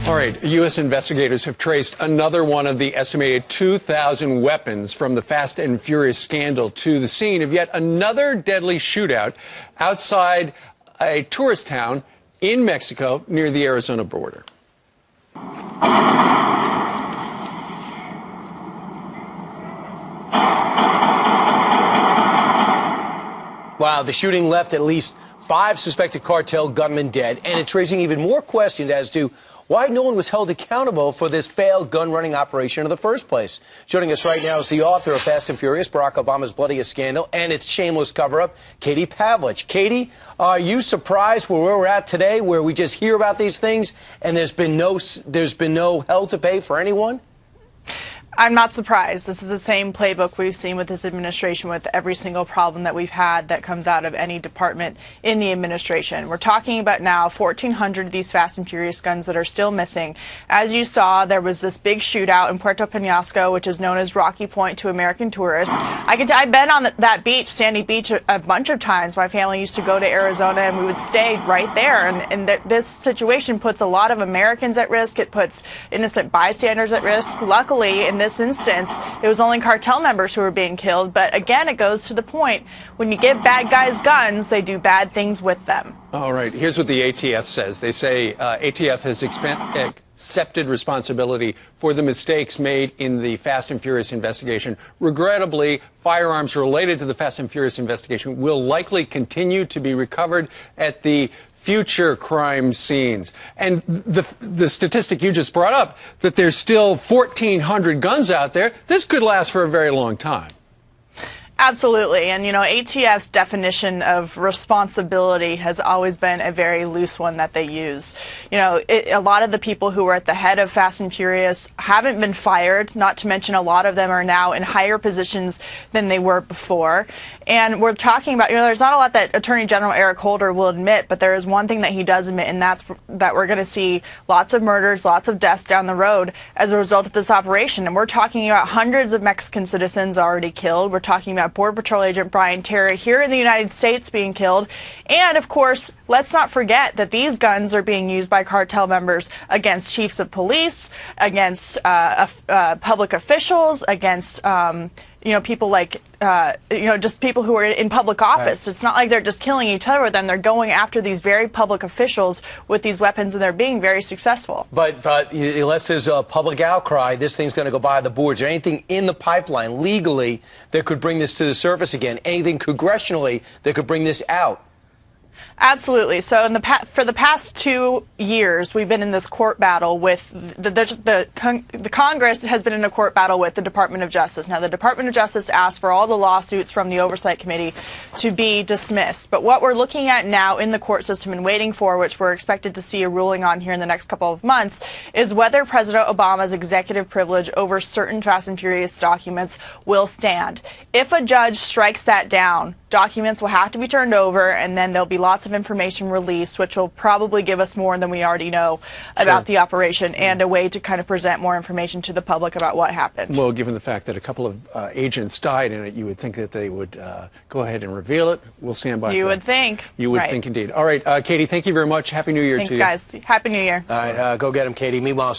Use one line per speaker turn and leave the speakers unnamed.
All right, U.S. investigators have traced another one of the estimated 2,000 weapons from the Fast and Furious scandal to the scene of yet another deadly shootout outside a tourist town in Mexico near the Arizona border.
Wow, the shooting left at least 5 suspected cartel gunmen dead, and it's raising even more questions as to why no one was held accountable for this failed gun-running operation in the first place. Joining us right now is the author of Fast and Furious, Barack Obama's Bloodiest Scandal, and its shameless cover-up, Katie Pavlich. Katie, are you surprised where we're at today, where we just hear about these things and there's been no hell to pay for anyone?
I'm not surprised. This is the same playbook we've seen with this administration, with every single problem that we've had that comes out of any department in the administration. We're talking about now 1,400 of these Fast and Furious guns that are still missing. As you saw, there was this big shootout in Puerto Penasco, which is known as Rocky Point to American tourists. I've been on that beach, Sandy Beach, a bunch of times. My family used to go to Arizona, and we would stay right there. And this situation puts a lot of Americans at risk. It puts innocent bystanders at risk. Luckily, in this instance, it was only cartel members who were being killed. But again, it goes to the point, when you give bad guys guns, they do bad things with them.
All right, here's what the ATF says. They say ATF has accepted responsibility for the mistakes made in the Fast and Furious investigation. Regrettably, firearms related to the Fast and Furious investigation will likely continue to be recovered at the future crime scenes. And the statistic you just brought up, that there's still 1,400 guns out there, this could last for a very long time.
Absolutely. And, you know, ATF's definition of responsibility has always been a very loose one that they use. You know, a lot of the people who were at the head of Fast and Furious haven't been fired, not to mention a lot of them are now in higher positions than they were before. And we're talking about, you know, there's not a lot that Attorney General Eric Holder will admit, but there is one thing that he does admit, and that's that we're going to see lots of murders, lots of deaths down the road as a result of this operation. And we're talking about hundreds of Mexican citizens already killed. We're talking about Border Patrol Agent Brian Terry here in the United States being killed. And, of course, let's not forget that these guns are being used by cartel members against chiefs of police, against public officials, against you know, people like, you know, just people who are in public office. Right. It's not like they're just killing each other with them. They're going after these very public officials with these weapons, and they're being very successful. But
unless there's a public outcry, this thing's going to go by the boards. Is there anything in the pipeline legally that could bring this to the surface again? Anything congressionally that could bring this out?
Absolutely. So for the past 2 years, we've been in this court battle with the Congress has been in a court battle with the Department of Justice. Now, the Department of Justice asked for all the lawsuits from the Oversight Committee to be dismissed. But what we're looking at now in the court system and waiting for, which we're expected to see a ruling on here in the next couple of months, is whether President Obama's executive privilege over certain Fast and Furious documents will stand. If a judge strikes that down, documents will have to be turned over, and then there'll be lots of information released, which will probably give us more than we already know about the operation, and a way to kind of present more information to the public about what happened.
Well, given the fact that a couple of agents died in it, you would think that they would go ahead and reveal it. We'll stand by.
You would think.
You would think indeed. All right, Katie, thank you very much. Happy New Year to you.
Thanks, guys. Happy New Year.
All right, go get him, Katie. Meanwhile,